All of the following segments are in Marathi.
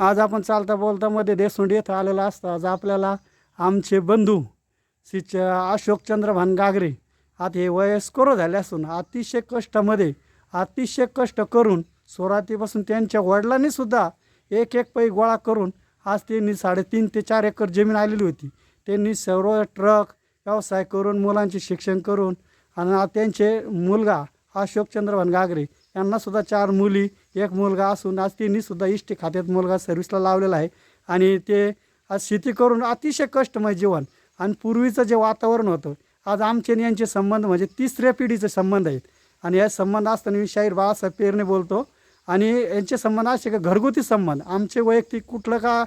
आज आपण चालता बोलता मध्ये देसुंडी येथे आलेला असता आज आपल्याला आमचे बंधू श्री अशोकचंद्र भानगागरे आता हे वयस्कर झाले असून अतिशय कष्ट करून सुरुवातीपासून त्यांच्या वडिलांनी सुद्धा एक पै गोळा करून आज त्यांनी 3.5 ते 4 एकर जमीन आलेली होती. त्यांनी सर्व ट्रक व्यवसाय करून मुलांचे शिक्षण करून आणि त्यांचे मुलगा अशोकचंद्र भानगागरे यांना सुद्धा 4 मुली 1 मुलगा असून आज त्यांनी सुद्धा इष्टी खात्यात मुलगा सर्व्हिसला लावलेला आहे. आणि ते आज शेती करून अतिशय कष्टमय जीवन आणि पूर्वीचं जे वातावरण होतं आज आमचे आणि यांचे संबंध म्हणजे 3ऱ्या पिढीचे संबंध आहेत. आणि या संबंध असताना मी शाहीर बाळासाहेब पेरणे बोलतो. आणि यांचे संबंध असे का घरगुती संबंध आमचे वैयक्तिक कुठलं का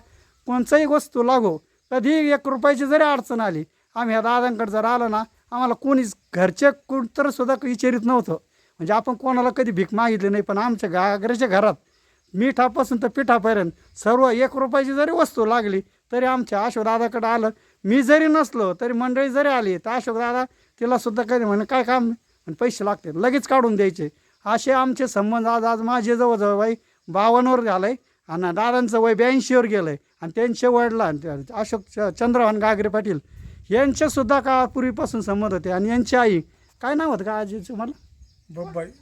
कोणचाही वस्तू लागो कधी 1 रुपयाची जरी अडचण आली आम्ही ह्या दादांकडे जर आलो ना आम्हाला कोणीच घरचे कुठं सुद्धा विचारित नव्हतं. म्हणजे आपण कोणाला कधी भीक मागितली नाही. पण आमच्या गागरेच्या घरात मिठापासून तर पिठापर्यंत सर्व 1 रुपयाची जरी वस्तू लागली तरी आमच्या अशोकदादाकडे आलं. मी जरी नसलो तरी मंडळी जरी आली तर अशोकदादा तिलासुद्धा कधी म्हणे काय काम आणि पैसे लागते लगेच काढून द्यायचे. असे आमचे संबंध आज माझे जवळजवळ वय 52वर झालं आहे आणि दादांचं वय 82वर गेलं आहे. आणि त्यांचे वडला अशोकचंद्र भानगागरे पाटील यांचेसुद्धा काळापूर्वीपासून संबंध होते. आणि यांची आई काय नाव होतं का आजीचं मला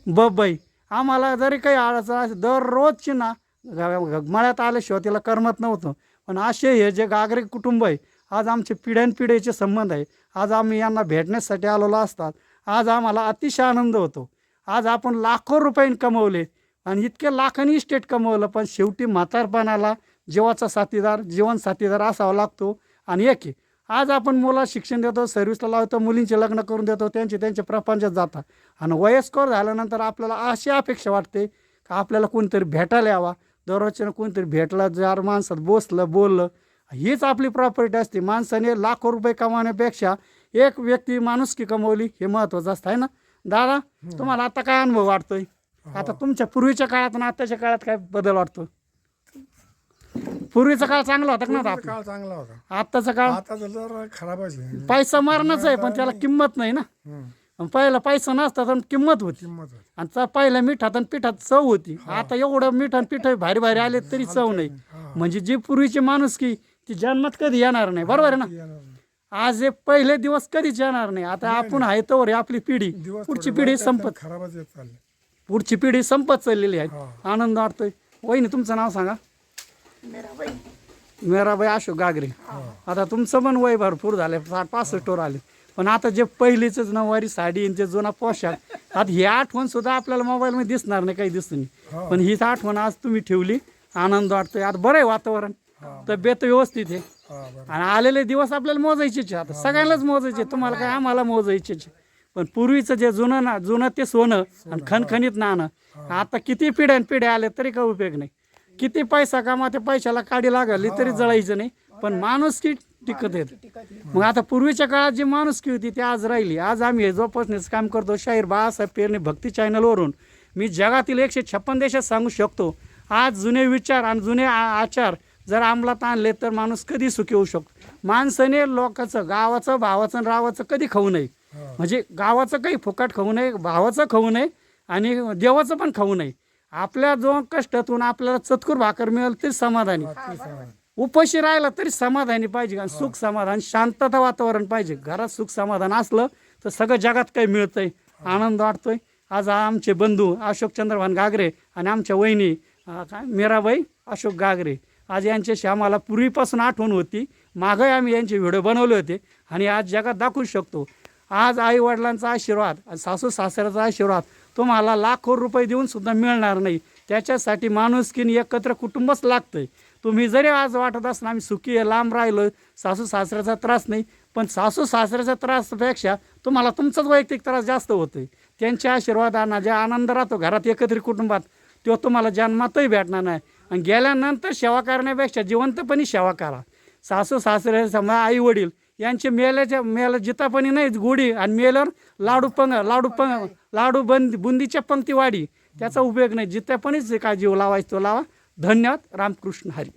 बब्बाई. आम्हाला जरी काही अडचण दररोजची ना मळ्यात आल्याशिवाय तिला करमत नव्हतं. पण असे हे जे गागरे कुटुंब आहे आज आमचे पिढ्यानपिढीचे संबंध आहे. आज आम्ही यांना भेटण्यासाठी आलेलो असतात. आज आम्हाला अतिशय आनंद होतो. आज आपण लाखो रुपये कमवले आणि इतके लाखांनी इस्टेट कमवलं पण शेवटी म्हातारपणाला जीवाचा साथीदार जीवन साथीदार असावा लागतो. आणि आज आपण मुला शिक्षण देतो सर्व्हिसला लावतो मुलींचे लग्न करून देतो त्यांचे प्रपंचात जातात. आणि वयस्कर झाल्यानंतर आपल्याला अशी अपेक्षा वाटते का आपल्याला कोणतरी भेटायला यावा. दररोजच्यानं कोणतरी भेटलं 4 माणसात बसलं बोललं हीच आपली प्रॉपर्टी असते. माणसाने लाखो रुपये कमावण्यापेक्षा एक व्यक्ती माणुसकी कमवली हे महत्त्वाचं असतं आहे ना. दादा तुम्हाला आता काय अनुभव वाटतोय आता तुमच्या पूर्वीच्या काळात आणि आताच्या काळात काय बदल वाटतो. पूर्वीचा काळ चांगला होता का नव्हता. काळ चांगला होता. आत्ताचा काळ आता जर खराब आहे. पैसा मारणंच आहे पण त्याला किंमत नाही ना. पहिला पैसा नसता तर किंमत होती. आणि पहिल्या मिठात आणि पिठात चव होती. आता एवढं मीठ आणि पिठ भारी भारी आले तरी चव नाही. म्हणजे जी पूर्वीची माणुसकी ती जन्मात कधी येणार नाही. बरोबर आहे ना. आज हे पहिले दिवस कधीच येणार नाही. आता आपण आहे तर आपली पिढी पुढची पिढी संपत पुढची पिढी संपत चाललेली आहे. आनंद वाटतोय. वहिनी तुमचं नाव सांगा. मेराबाई अशोक गागरे. आता तुमचं पण वय भरपूर झालं 65वर आले. पण आता जे पहिलेच नऊवारी साडी जे जुना पोशाख आता ही आठवण सुद्धा आपल्याला मोबाईलमध्ये दिसणार नाही काही दिसत नाही. पण हीच आठवण आज तुम्ही ठेवली. आनंद वाटतोय. आता बरं आहे वातावरण तब्येत व्यवस्थित आहे. आणि आलेले दिवस आपल्याला मोजायचेच आता सगळ्यांनाच मोजायचे तुम्हाला काय आम्हाला मोजायचेच. पण पूर्वीचं जे जुनं ते सोनं आणि खणखणीत नाणं आता किती पिढ्या आले तरी काही उपयोग नाही. किती पैसा कामा त्या पैशाला काडी लागली तरी जळायचं नाही. पण माणुसकी टिकत येते. मग आता पूर्वीच्या काळात जी माणुसकी होती ती आज राहिली. आज आम्ही हे जोपासण्याचं काम करतो. शाहीर बाळासाहेब पेरणे भक्ती चॅनलवरून मी जगातील 156 देशात सांगू शकतो. आज जुने विचार आणि जुने आचार जर अंमलात आणले तर माणूस कधी सुखी होऊ शकतो. माणसाने लोकांचं गावाचं भावाचं आणि रावाचं कधी खाऊ नये. म्हणजे गावाचं काही फुकट खाऊ नये भावाचं खाऊ नये आणि देवाचं पण खाऊ नये. आपल्या जो कष्टातून आपल्याला चतकुर भाकर मिळेल तरी समाधानी. उपाशी राहिला तरी समाधानी पाहिजे. आणि सुख समाधान शांतता वातावरण पाहिजे. घरात सुख समाधान असलं तर सगळं जगात काही मिळतंय. आनंद वाटतोय. आज आमचे बंधू अशोकचंद्र भानगागरे आणि आमच्या वहिनी मीराबाई अशोक गागरे आज यांच्याशी आम्हाला पूर्वीपासून आठवण होती. मागं आम्ही यांचे व्हिडिओ बनवले होते आणि आज जगात दाखवू शकतो. आज आईवडिलांचा आशीर्वाद आणि सासू सासऱ्याचा आशीर्वाद तुम्हाला लाखो रुपये देऊन सुद्धा मिळणार नाही. त्याच्यासाठी माणुसकीने एकत्र कुटुंबच लागतंय. तुम्ही जरी आज वाटत असं आम्ही सुखी आहे लांब राहिलो सासू सासऱ्याचा त्रास नाही पण सासू सासऱ्याचा त्रासपेक्षा तुम्हाला तुमचाच वैयक्तिक त्रास जास्त होतोय. त्यांच्या आशीर्वादांना जे आनंद राहतो घरात एकत्रित कुटुंबात तो तुम्हाला जन्मातही भेटणार नाही. आणि गेल्यानंतर सेवा करण्यापेक्षा जिवंतपणी सेवा करा. सासू सासरे समजा आई वडील यांचे मेला जितापणी नाही गोडी आणि मेल्यावर लाडू बुंदीच्या पंक्ती वाढी त्याचा उपयोग नाही. जितापणीच का जीव लावायचा तो लावा. धन्यवाद. रामकृष्ण हरी.